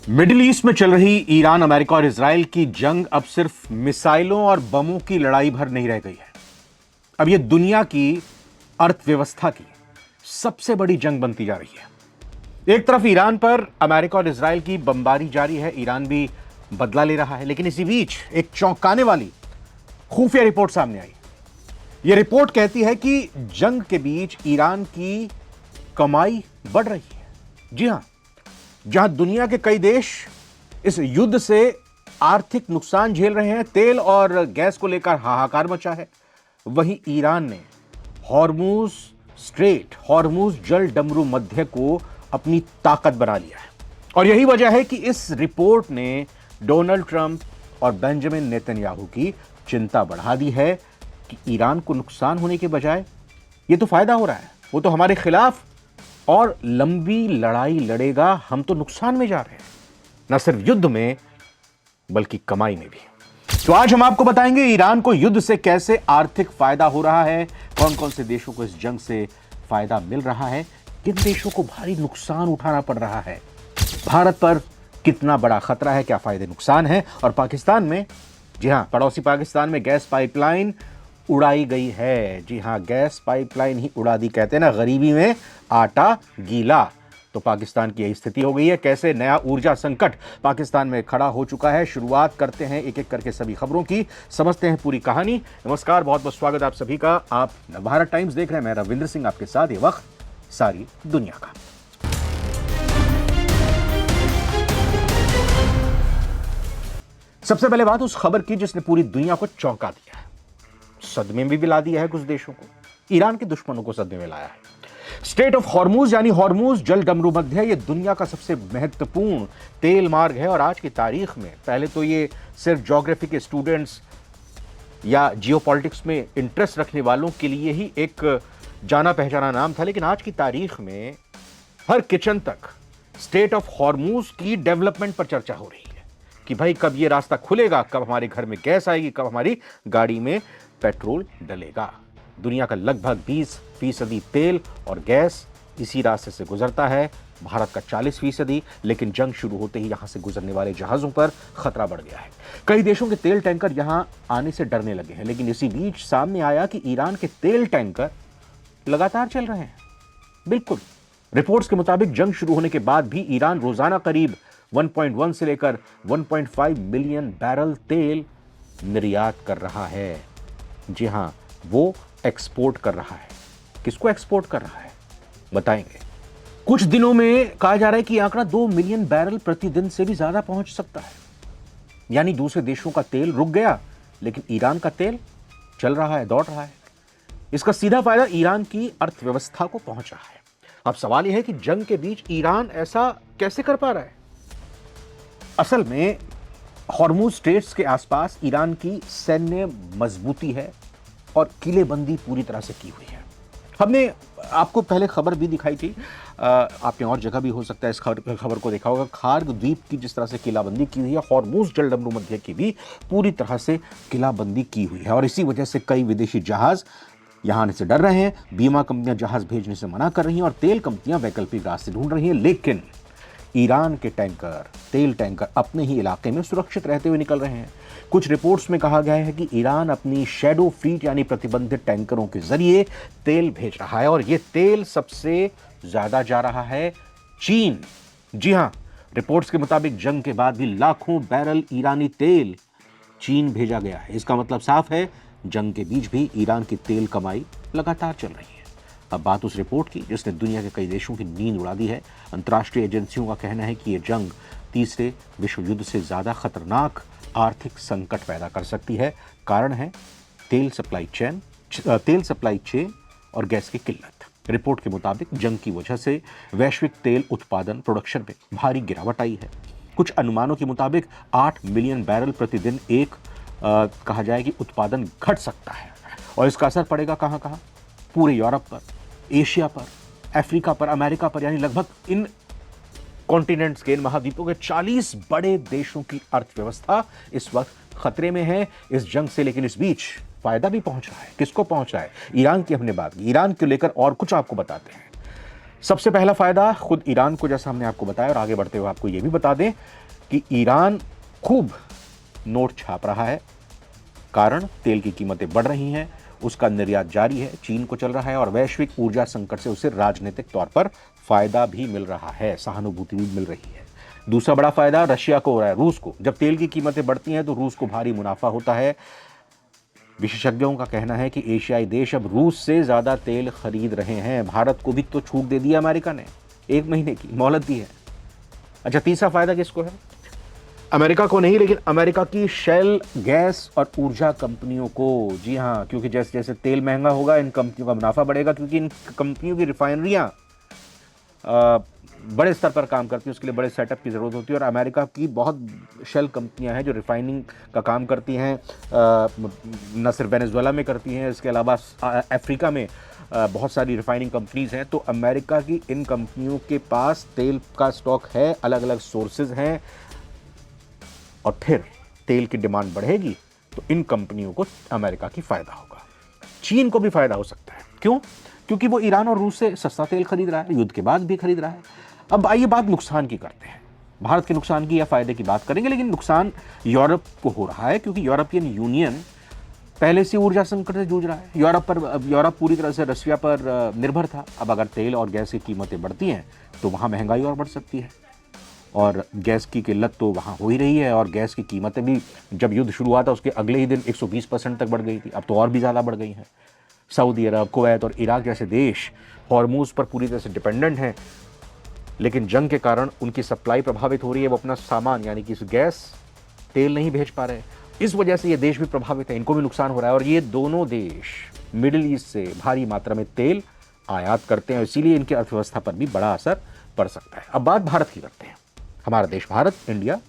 Middle east में चल रही ईरान, अमेरिका और इजराइल की जंग अब सिर्फ मिसाइलों और बमों की लड़ाई भर नहीं रह गई है। अब यह दुनिया की अर्थव्यवस्था की सबसे बड़ी जंग बनती जा रही है। एक तरफ ईरान पर अमेरिका और इजराइल की बमबारी जारी है, ईरान भी बदला ले रहा है, लेकिन इसी बीच एक चौंकाने वाली खुफिया रिपोर्ट सामने आई। यह रिपोर्ट कहती है कि जंग के बीच ईरान की कमाई बढ़ रही है। जी हां, जहां दुनिया के कई देश इस युद्ध से आर्थिक नुकसान झेल रहे हैं, तेल और गैस को लेकर हाहाकार मचा है, वहीं ईरान ने हॉर्मुज स्ट्रेट, हॉर्मुज जल डमरू मध्य को अपनी ताकत बना लिया है। और यही वजह है कि इस रिपोर्ट ने डोनाल्ड ट्रंप और बेंजामिन नेतन्याहू की चिंता बढ़ा दी है कि ईरान को नुकसान होने के बजाय यह तो फायदा हो रहा है, वो तो हमारे खिलाफ और लंबी लड़ाई लड़ेगा, हम तो नुकसान में जा रहे हैं, न सिर्फ युद्ध में बल्कि कमाई में भी। तो आज हम आपको बताएंगे ईरान को युद्ध से कैसे आर्थिक फायदा हो रहा है, कौन कौन से देशों को इस जंग से फायदा मिल रहा है, किन देशों को भारी नुकसान उठाना पड़ रहा है, भारत पर कितना बड़ा खतरा है, क्या फायदे नुकसान है, और पाकिस्तान में, जी हां, पड़ोसी पाकिस्तान में गैस पाइपलाइन उड़ाई गई है। जी हां, गैस पाइपलाइन ही उड़ा दी, कहते हैं ना गरीबी में आटा गीला। तो पाकिस्तान की यही स्थिति हो गई है। कैसे नया ऊर्जा संकट पाकिस्तान में खड़ा हो चुका है, शुरुआत करते हैं एक एक करके सभी खबरों की, समझते हैं पूरी कहानी। नमस्कार, बहुत बहुत स्वागत आप सभी का। आप नवभारत टाइम्स देख रहे हैं, मैं रविंद्र सिंह आपके साथ, ये वक्त सारी दुनिया का। सबसे पहले बात उस खबर की जिसने पूरी दुनिया को चौंका दिया है, सदमे में भी ला दिया है कुछ देशों को, ईरान के दुश्मनों को सदमे में लाया है। स्ट्रेट ऑफ हॉर्मुज यानी हॉर्मुज जल डमरू मध्य, यह दुनिया का सबसे महत्वपूर्ण तेल मार्ग है। और आज की तारीख में, पहले तो ये सिर्फ ज्योग्राफी के स्टूडेंट्स या जियोपॉलिटिक्स में इंटरेस्ट रखने वालों के लिए ही एक जाना पहचाना नाम था, लेकिन आज की तारीख में हर किचन तक स्ट्रेट ऑफ हॉर्मुज की डेवलपमेंट पर चर्चा हो रही है कि भाई कब ये रास्ता खुलेगा, कब हमारे घर में गैस आएगी, कब हमारी गाड़ी में पेट्रोल डलेगा। दुनिया का लगभग 20% तेल और गैस इसी रास्ते से गुजरता है, भारत का 40%, लेकिन जंग शुरू होते ही यहां से गुजरने वाले जहाजों पर खतरा बढ़ गया है। कई देशों के तेल टैंकर यहां आने से डरने लगे हैं, लेकिन इसी बीच सामने आया कि ईरान के तेल टैंकर लगातार चल रहे हैं। बिल्कुल, रिपोर्ट्स के मुताबिक जंग शुरू होने के बाद भी ईरान रोजाना करीब 1.1 से लेकर 1.5 मिलियन बैरल तेल निर्यात कर रहा है। जी हां, वो एक्सपोर्ट कर रहा है। किसको एक्सपोर्ट कर रहा है बताएंगे। कुछ दिनों में कहा जा रहा है कि आंकड़ा 2 मिलियन बैरल प्रतिदिन से भी ज्यादा पहुंच सकता है। यानी दूसरे देशों का तेल रुक गया, लेकिन ईरान का तेल चल रहा है, दौड़ रहा है। इसका सीधा फायदा ईरान की अर्थव्यवस्था को पहुंच रहा है। अब सवाल यह है कि जंग के बीच ईरान ऐसा कैसे कर पा रहा है। असल में हॉर्मुज स्ट्रेट्स के आसपास ईरान की सैन्य मजबूती है और किलेबंदी पूरी तरह से की हुई है। हमने आपको पहले खबर भी दिखाई थी, आपने और जगह भी हो सकता है इस खबर को देखा होगा। खार्ग द्वीप की जिस तरह से किलाबंदी की हुई है, हॉर्मुज जल डमरू मध्य की भी पूरी तरह से किलाबंदी की हुई है, और इसी वजह से कई विदेशी जहाज यहां आने से डर रहे हैं, बीमा कंपनियां जहाज भेजने से मना कर रही हैं और तेल कंपनियां वैकल्पिक रास्ते ढूंढ रही हैं। लेकिन ईरान के टैंकर, तेल टैंकर अपने ही इलाके में सुरक्षित रहते हुए निकल रहे हैं। कुछ रिपोर्ट्स में कहा गया है कि ईरान अपनी शैडो फ्लीट यानी प्रतिबंधित टैंकरों के जरिए तेल भेज रहा है, और यह तेल सबसे ज्यादा जा रहा है चीन। जी हां, रिपोर्ट्स के मुताबिक जंग के बाद भी लाखों बैरल ईरानी तेल चीन भेजा गया है। इसका मतलब साफ है, जंग के बीच भी ईरान की तेल कमाई लगातार चल रही है। अब बात उस रिपोर्ट की जिसने दुनिया के कई देशों की नींद उड़ा दी है। अंतर्राष्ट्रीय एजेंसियों का कहना है कि यह जंग तीसरे विश्व युद्ध से ज्यादा खतरनाक आर्थिक संकट पैदा कर सकती है। कारण है तेल सप्लाई चेन और गैस की किल्लत। रिपोर्ट के मुताबिक जंग की वजह से वैश्विक तेल उत्पादन प्रोडक्शन में भारी गिरावट आई है। कुछ अनुमानों के मुताबिक 8 मिलियन बैरल प्रतिदिन कहा जाए कि उत्पादन घट सकता है, और इसका असर पड़ेगा कहां कहां? पूरे यूरोप पर, एशिया पर, अफ्रीका पर, अमेरिका पर, यानी लगभग इन कॉन्टिनेंट्स के, इन महाद्वीपों के 40 बड़े देशों की अर्थव्यवस्था इस वक्त खतरे में है इस जंग से। लेकिन इस बीच फायदा भी पहुंच रहा है। किसको पहुंच रहा है? ईरान की हमने बात की, ईरान को लेकर और कुछ आपको बताते हैं। सबसे पहला फायदा खुद ईरान को, जैसा हमने आपको बताया, और आगे बढ़ते हुए आपको यह भी बता दें कि ईरान खूब नोट छाप रहा है, कारण तेल की कीमतें बढ़ रही हैं, उसका निर्यात जारी है, चीन को चल रहा है, और वैश्विक ऊर्जा संकट से उसे राजनीतिक तौर पर फायदा भी मिल रहा है, सहानुभूति भी मिल रही है। दूसरा बड़ा फायदा रशिया को हो रहा है, रूस को। जब तेल की कीमतें बढ़ती हैं तो रूस को भारी मुनाफा होता है। विशेषज्ञों का कहना है कि एशियाई देश अब रूस से ज्यादा तेल खरीद रहे हैं। भारत को भी तो छूट दे दिया अमेरिका ने, 1 महीने की मोहलत दी है। अच्छा, तीसरा फायदा किसको है? अमेरिका को नहीं, लेकिन अमेरिका की शेल गैस और ऊर्जा कंपनियों को। जी हाँ, क्योंकि जैसे जैसे तेल महंगा होगा इन कंपनियों का मुनाफा बढ़ेगा, क्योंकि इन कंपनियों की रिफाइनरियां बड़े स्तर पर काम करती है, उसके लिए बड़े सेटअप की ज़रूरत होती है। और अमेरिका की बहुत शेल कंपनियां हैं जो रिफाइनिंग का काम करती हैं, न सिर्फ वेनेजुएला में करती हैं, इसके अलावा अफ्रीका में बहुत सारी रिफाइनिंग कंपनीज हैं। तो अमेरिका की इन कंपनियों के पास तेल का स्टॉक है, अलग अलग सोर्सेज हैं, और फिर तेल की डिमांड बढ़ेगी तो इन कंपनियों को अमेरिका की फ़ायदा होगा। चीन को भी फ़ायदा हो सकता है। क्यों? क्योंकि वो ईरान और रूस से सस्ता तेल खरीद रहा है, युद्ध के बाद भी खरीद रहा है। अब आइए बात नुकसान की करते हैं। भारत के नुकसान की या फायदे की बात करेंगे, लेकिन नुकसान यूरोप को हो रहा है, क्योंकि यूरोपियन यूनियन पहले से ऊर्जा संकट से जूझ रहा है। यूरोप पूरी तरह से रशिया पर निर्भर था। अब अगर तेल और गैस की कीमतें बढ़ती हैं तो वहाँ महंगाई और बढ़ सकती है, और गैस की किल्लत तो वहाँ हो ही रही है। और गैस की कीमतें भी जब युद्ध शुरू हुआ था उसके अगले ही दिन 120% तक बढ़ गई थी, अब तो और भी ज़्यादा बढ़ गई हैं। सऊदी अरब, कुवैत और इराक जैसे देश हॉर्मूज पर पूरी तरह से डिपेंडेंट हैं, लेकिन जंग के कारण उनकी सप्लाई प्रभावित हो रही है। वो अपना सामान यानी कि गैस, तेल नहीं भेज पा रहे। इस वजह से ये देश भी प्रभावित है, इनको भी नुकसान हो रहा है। और ये दोनों देश मिडिल ईस्ट से भारी मात्रा में तेल आयात करते हैं, इसीलिए इनकी अर्थव्यवस्था पर भी बड़ा असर पड़ सकता है। अब बात भारत की करते हैं। हमारा देश भारत, इंडिया,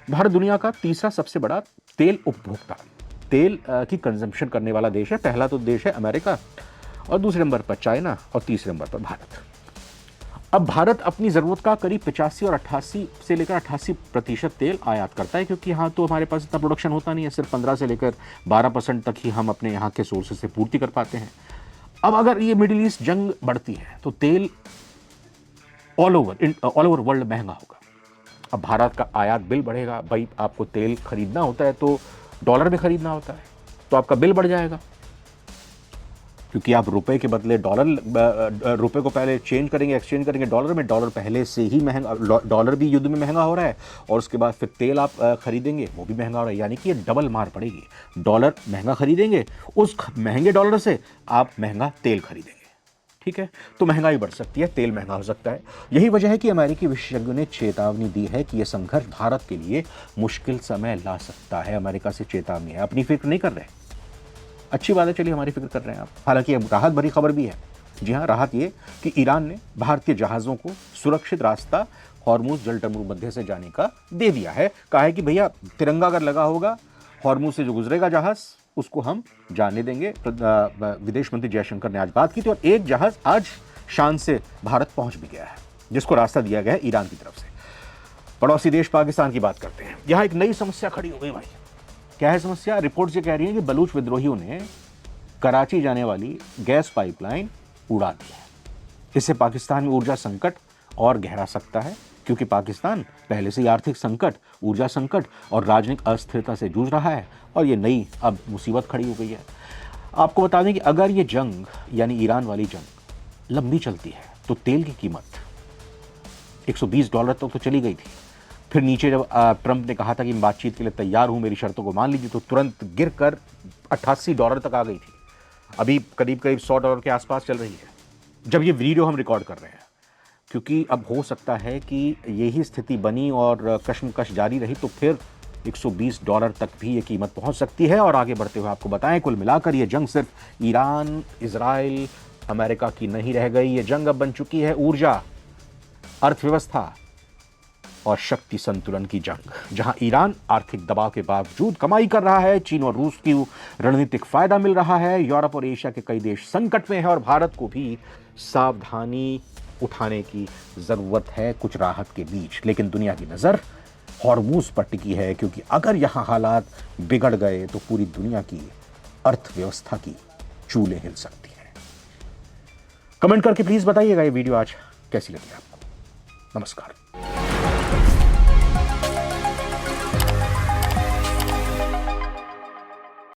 भारत दुनिया का तीसरा सबसे बड़ा तेल उपभोक्ता, तेल की कंजम्पशन करने वाला देश है। पहला तो देश है अमेरिका, और दूसरे नंबर पर चाइना, और तीसरे नंबर पर भारत। अब भारत अपनी ज़रूरत का करीब 85 और 88 से लेकर 88% तेल आयात करता है, क्योंकि यहाँ तो हमारे पास इतना प्रोडक्शन होता नहीं है, सिर्फ 15 से लेकर 12% तक ही हम अपने यहाँ के सोर्सेज से पूर्ति कर पाते हैं। अब अगर ये मिडिल ईस्ट जंग बढ़ती है तो तेल ऑल ओवर वर्ल्ड महंगा होगा। अब भारत का आयात बिल बढ़ेगा। भाई, आपको तेल खरीदना होता है तो डॉलर में खरीदना होता है, तो आपका बिल बढ़ जाएगा, क्योंकि आप रुपए के बदले रुपए को पहले चेंज करेंगे, एक्सचेंज करेंगे डॉलर में। डॉलर पहले से ही महंगा, डॉलर भी युद्ध में महंगा हो रहा है, और उसके बाद फिर तेल आप खरीदेंगे, वो भी महंगा हो रहा है। यानी कि ये डबल मार पड़ेगी। डॉलर महंगा खरीदेंगे, उस महंगे डॉलर से आप महंगा तेल खरीदेंगे। ठीक है, तो महंगाई बढ़ सकती है, तेल महंगा हो सकता है। यही वजह है कि अमेरिकी विशेषज्ञों ने चेतावनी दी है कि यह संघर्ष भारत के लिए मुश्किल समय ला सकता है। अमेरिका से चेतावनी है, अपनी फिक्र नहीं कर रहे। अच्छी बात है, चलिए हमारी फिक्र कर रहे हैं आप। हालांकि अब राहत भरी खबर भी है। जी हाँ, राहत ये कि ईरान ने भारतीय जहाज़ों को सुरक्षित रास्ता हॉर्मुज जलडमरू मध्य से जाने का दे दिया है। कहा है कि भैया, तिरंगा अगर लगा होगा, हॉर्मुज से जो गुजरेगा जहाज़, उसको हम जाने देंगे। विदेश मंत्री जयशंकर ने आज बात की थी, और एक जहाज़ आज शान से भारत पहुंच भी गया है, जिसको रास्ता दिया गया है ईरान की तरफ से। पड़ोसी देश पाकिस्तान की बात करते हैं। यहाँ एक नई समस्या खड़ी हो गई भाई। क्या है समस्या? रिपोर्ट ये कह रही है कि बलूच विद्रोहियों ने कराची जाने वाली गैस पाइपलाइन उड़ा दी है। इससे पाकिस्तान में ऊर्जा संकट और गहरा सकता है, क्योंकि पाकिस्तान पहले से ही आर्थिक संकट, ऊर्जा संकट और राजनीतिक अस्थिरता से जूझ रहा है, और ये नई अब मुसीबत खड़ी हो गई है। आपको बता दें कि अगर ये जंग, यानी ईरान वाली जंग, लंबी चलती है तो तेल की कीमत $120 तक तो चली गई थी। फिर नीचे जब ट्रंप ने कहा था कि मैं बातचीत के लिए तैयार हूं, मेरी शर्तों को मान लीजिए, तो तुरंत गिर कर $88 तक आ गई थी। अभी करीब करीब $100 के आसपास चल रही है जब ये वीडियो हम रिकॉर्ड कर रहे हैं, क्योंकि अब हो सकता है कि यही स्थिति बनी और कशमकश जारी रही तो फिर $120 तक भी ये कीमत पहुंच सकती है। और आगे बढ़ते हुए आपको बताएं, कुल मिलाकर ये जंग सिर्फ ईरान, इजराइल, अमेरिका की नहीं रह गई। ये जंग अब बन चुकी है ऊर्जा, अर्थव्यवस्था और शक्ति संतुलन की जंग, जहां ईरान आर्थिक दबाव के बावजूद कमाई कर रहा है, चीन और रूस की रणनीतिक फायदा मिल रहा है, यूरोप और एशिया के कई देश संकट में हैं, और भारत को भी सावधानी उठाने की जरूरत है कुछ राहत के बीच। लेकिन दुनिया की नजर हॉर्मूज पर टिकी है, क्योंकि अगर यहां हालात बिगड़ गए तो पूरी दुनिया की अर्थव्यवस्था की चूलें हिल सकती हैं। कमेंट करके प्लीज बताइएगा ये वीडियो आज कैसी लगी आपको। नमस्कार।